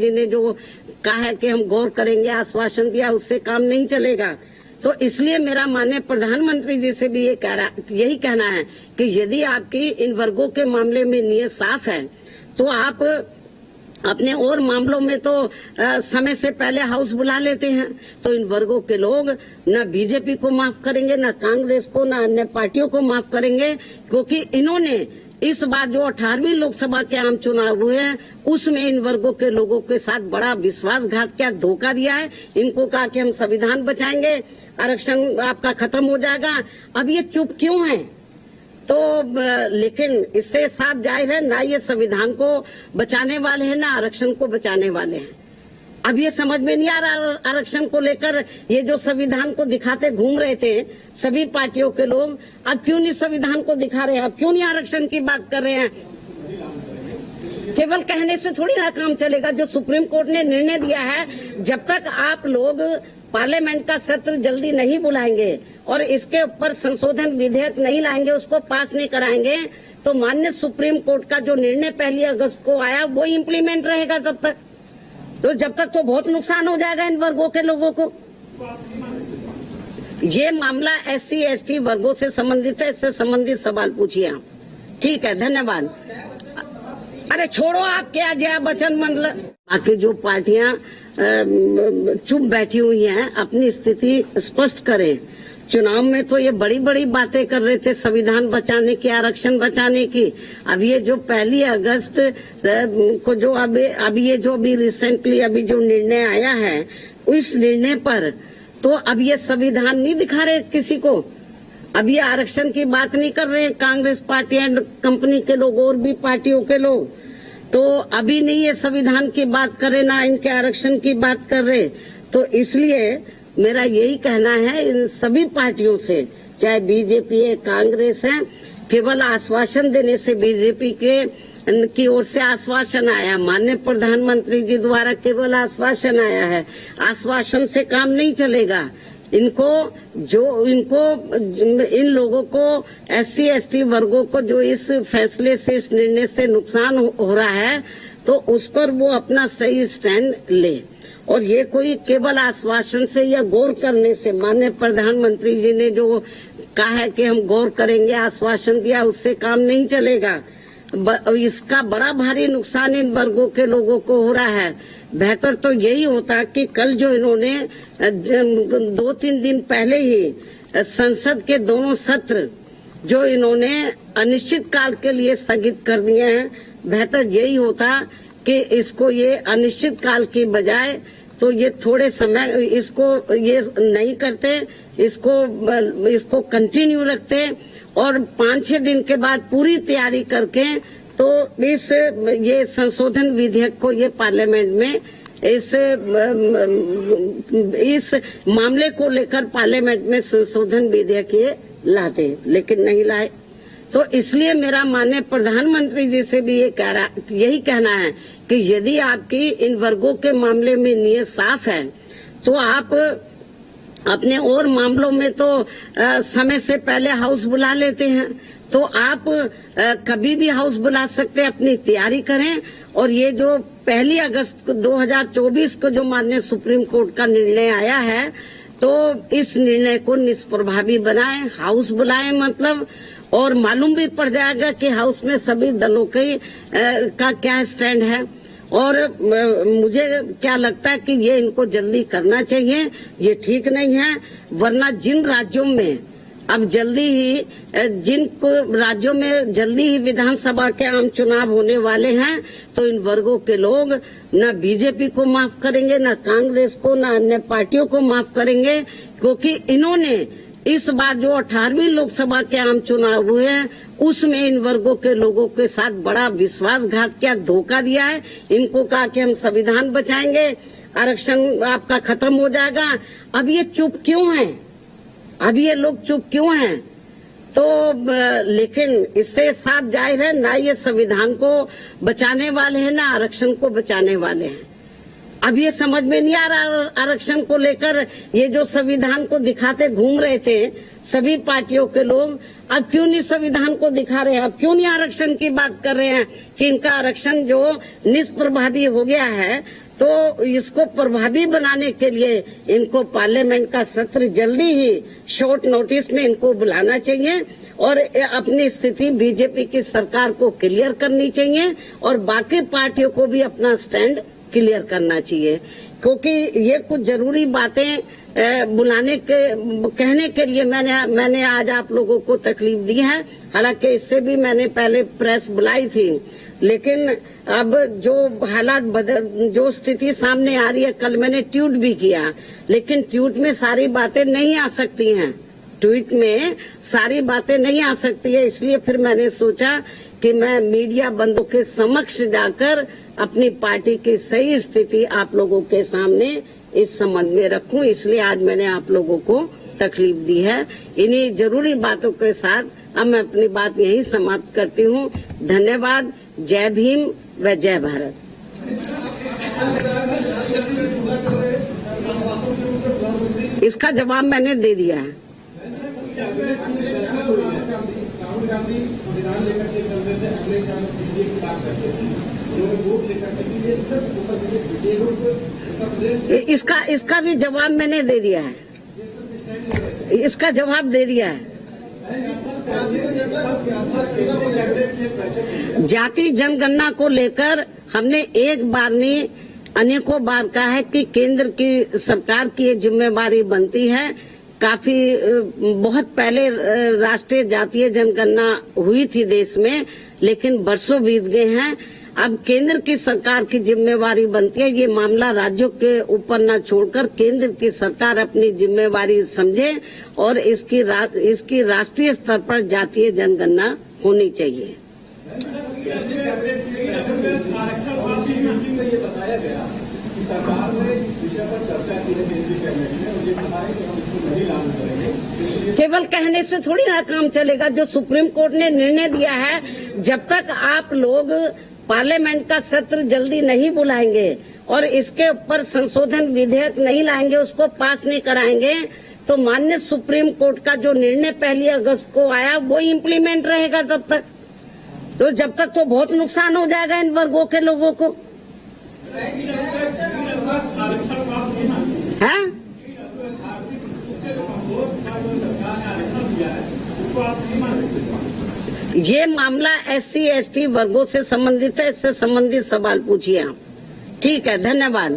जी ने जो कहा है कि हम गौर करेंगे, आश्वासन दिया, उससे काम नहीं चलेगा। तो इसलिए मेरा माननीय प्रधानमंत्री जी से भी यही कहना है कि यदि आपकी इन वर्गों के मामले में नीयत साफ है तो आप अपने और मामलों में तो समय से पहले हाउस बुला लेते हैं। तो इन वर्गों के लोग न बीजेपी को माफ करेंगे, न कांग्रेस को, न अन्य पार्टियों को माफ करेंगे, क्योंकि इन्होंने इस बार जो 18वीं लोकसभा के आम चुनाव हुए हैं उसमें इन वर्गों के लोगों के साथ बड़ा विश्वासघात किया, धोखा दिया है। इनको कहा कि हम संविधान बचाएंगे, आरक्षण आपका खत्म हो जाएगा। अब ये चुप क्यों है? तो लेकिन इससे साफ जाहिर है, ना ये संविधान को बचाने वाले हैं, ना आरक्षण को बचाने वाले हैं। अब ये समझ में नहीं आ रहा आरक्षण को लेकर, ये जो संविधान को दिखाते घूम रहे थे सभी पार्टियों के लोग, अब क्यों नहीं संविधान को दिखा रहे हैं? अब क्यों नहीं आरक्षण की बात कर रहे हैं? केवल कहने से थोड़ी ना काम चलेगा। जो सुप्रीम कोर्ट ने निर्णय दिया है, जब तक आप लोग पार्लियामेंट का सत्र जल्दी नहीं बुलाएंगे और इसके ऊपर संशोधन विधेयक नहीं लाएंगे, उसको पास नहीं कराएंगे, तो माननीय सुप्रीम कोर्ट का जो निर्णय 1 अगस्त को आया वो इम्प्लीमेंट रहेगा तब तक। तो जब तक तो बहुत नुकसान हो जाएगा इन वर्गों के लोगों को। ये मामला SC ST वर्गों से संबंधित है, इससे संबंधित सवाल पूछिए आप। ठीक है, धन्यवाद। अरे छोड़ो आप क्या जया बच्चन मतलब। बाकी जो पार्टियां चुप बैठी हुई हैं अपनी स्थिति स्पष्ट करें। चुनाव में तो ये बड़ी बड़ी बातें कर रहे थे, संविधान बचाने की, आरक्षण बचाने की। अब ये जो 1 अगस्त को जो अभी ये जो अभी रिसेंटली अभी जो निर्णय आया है, उस निर्णय पर तो अब ये संविधान नहीं दिखा रहे किसी को। अब ये आरक्षण की बात नहीं कर रहे हैं कांग्रेस पार्टी एंड कंपनी के लोग और भी पार्टियों के लोग। तो अभी नहीं ये संविधान की बात कर रहे, ना इनके आरक्षण की बात कर रहे। तो इसलिए मेरा यही कहना है इन सभी पार्टियों से, चाहे बीजेपी है, कांग्रेस है, केवल आश्वासन देने से बीजेपी की ओर से आश्वासन आया, माननीय प्रधानमंत्री जी द्वारा केवल आश्वासन आया है, आश्वासन से काम नहीं चलेगा। इन लोगों को SC ST वर्गों को जो इस फैसले से, इस निर्णय से नुकसान हो रहा है, तो उस पर वो अपना सही स्टैंड ले। और ये कोई केवल आश्वासन से या गौर करने से, माननीय प्रधानमंत्री जी ने जो कहा है कि हम गौर करेंगे, आश्वासन दिया, उससे काम नहीं चलेगा। इसका बड़ा भारी नुकसान इन वर्गों के लोगों को हो रहा है। बेहतर तो यही होता कि कल जो इन्होंने 2-3 दिन पहले ही संसद के दोनों सत्र जो इन्होंने अनिश्चित काल के लिए स्थगित कर दिए हैं, बेहतर यही होता कि इसको ये अनिश्चित काल की बजाय तो ये थोड़े समय इसको ये नहीं करते, इसको कंटिन्यू रखते और 5-6 दिन के बाद पूरी तैयारी करके तो ये संशोधन विधेयक को ये पार्लियामेंट में इस मामले को लेकर पार्लियामेंट में संशोधन विधेयक ये लाते, लेकिन नहीं लाए। तो इसलिए मेरा माननीय प्रधानमंत्री जी से भी यही कहना है कि यदि आपकी इन वर्गों के मामले में नीयत साफ है तो आप अपने और मामलों में तो समय से पहले हाउस बुला लेते हैं। तो आप कभी भी हाउस बुला सकते हैं, अपनी तैयारी करें। और ये जो 1 अगस्त 2024 को जो माननीय सुप्रीम कोर्ट का निर्णय आया है, तो इस निर्णय को निष्प्रभावी बनाएं, हाउस बुलाएं मतलब, और मालूम भी पड़ जाएगा कि हाउस में सभी दलों का क्या स्टैंड है। और मुझे क्या लगता है कि ये इनको जल्दी करना चाहिए, ये ठीक नहीं है। वरना जिन राज्यों में अब जिन राज्यों में जल्दी ही विधानसभा के आम चुनाव होने वाले हैं, तो इन वर्गों के लोग न बीजेपी को माफ करेंगे, न कांग्रेस को, न अन्य पार्टियों को माफ करेंगे, क्योंकि इन्होंने इस बार जो 18वीं लोकसभा के आम चुनाव हुए हैं उसमें इन वर्गों के लोगों के साथ बड़ा विश्वासघात किया, धोखा दिया है। इनको कहा कि हम संविधान बचाएंगे, आरक्षण आपका खत्म हो जाएगा। अब ये चुप क्यों हैं? अब ये लोग चुप क्यों हैं? तो लेकिन इससे साफ जाहिर है, ना ये संविधान को बचाने वाले हैं, ना आरक्षण को बचाने वाले हैं। अब ये समझ में नहीं आ रहा आरक्षण को लेकर, ये जो संविधान को दिखाते घूम रहे थे सभी पार्टियों के लोग, अब क्यों नहीं संविधान को दिखा रहे हैं? अब क्यों नहीं आरक्षण की बात कर रहे हैं कि इनका आरक्षण जो निष्प्रभावी हो गया है, तो इसको प्रभावी बनाने के लिए इनको पार्लियामेंट का सत्र जल्दी ही शॉर्ट नोटिस में इनको बुलाना चाहिए और अपनी स्थिति बीजेपी की सरकार को क्लियर करनी चाहिए और बाकी पार्टियों को भी अपना स्टैंड क्लियर करना चाहिए, क्योंकि ये कुछ जरूरी बातें बुलाने के कहने के लिए मैंने आज आप लोगों को तकलीफ दी है। हालांकि इससे भी मैंने पहले प्रेस बुलाई थी, लेकिन अब जो हालात जो स्थिति सामने आ रही है, कल मैंने ट्वीट भी किया, लेकिन ट्वीट में सारी बातें नहीं आ सकती हैं, ट्वीट में सारी बातें नहीं आ सकती है। इसलिए फिर मैंने सोचा कि मैं मीडिया बंधुओं के समक्ष जाकर अपनी पार्टी की सही स्थिति आप लोगों के सामने इस संबंध में रखूं, इसलिए आज मैंने आप लोगों को तकलीफ दी है। इन्हीं जरूरी बातों के साथ अब मैं अपनी बात यही समाप्त करती हूं। धन्यवाद। जय भीम व जय भारत। इसका जवाब मैंने दे दिया है। इसका भी जवाब मैंने दे दिया है, इसका जवाब दे दिया है। जाति जनगणना को लेकर हमने एक बार नहीं अनेकों बार कहा है कि केंद्र की सरकार की ये जिम्मेवारी बनती है। काफी बहुत पहले राष्ट्रीय जातीय जनगणना हुई थी देश में, लेकिन वर्षों बीत गए हैं। अब केंद्र की सरकार की जिम्मेवारी बनती है, ये मामला राज्यों के ऊपर न छोड़कर केंद्र की सरकार अपनी जिम्मेवारी समझे और इसकी राष्ट्रीय स्तर पर जातीय जनगणना होनी चाहिए। केवल कहने से थोड़ी ना काम चलेगा। जो सुप्रीम कोर्ट ने निर्णय दिया है, जब तक आप लोग पार्लियामेंट का सत्र जल्दी नहीं बुलाएंगे और इसके ऊपर संशोधन विधेयक नहीं लाएंगे, उसको पास नहीं कराएंगे, तो माननीय सुप्रीम कोर्ट का जो निर्णय 1 अगस्त को आया वो इम्प्लीमेंट रहेगा तब तक। तो जब तक तो बहुत नुकसान हो जाएगा इन वर्गों के लोगों को। है ये मामला SC ST वर्गों से संबंधित है, इससे संबंधित सवाल पूछिए आप। ठीक है, धन्यवाद।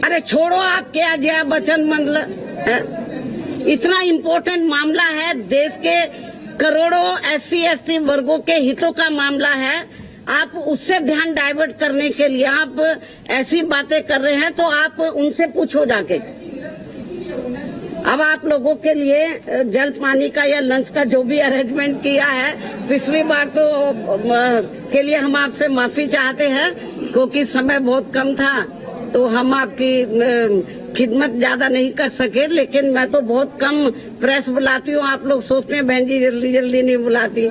अरे छोड़ो आप क्या जया बच्चन मतलब इतना इम्पोर्टेंट मामला है, देश के करोड़ों SC ST वर्गों के हितों का मामला है। आप उससे ध्यान डाइवर्ट करने के लिए आप ऐसी बातें कर रहे हैं, तो आप उनसे पूछो जाके। अब आप लोगों के लिए जल पानी का या लंच का जो भी अरेंजमेंट किया है, पिछली बार तो के लिए हम आपसे माफी चाहते हैं, क्योंकि समय बहुत कम था, तो हम आपकी खिदमत ज्यादा नहीं कर सके। लेकिन मैं तो बहुत कम प्रेस बुलाती हूँ, आप लोग सोचते हैं बहन जी जल्दी जल्दी नहीं बुलाती।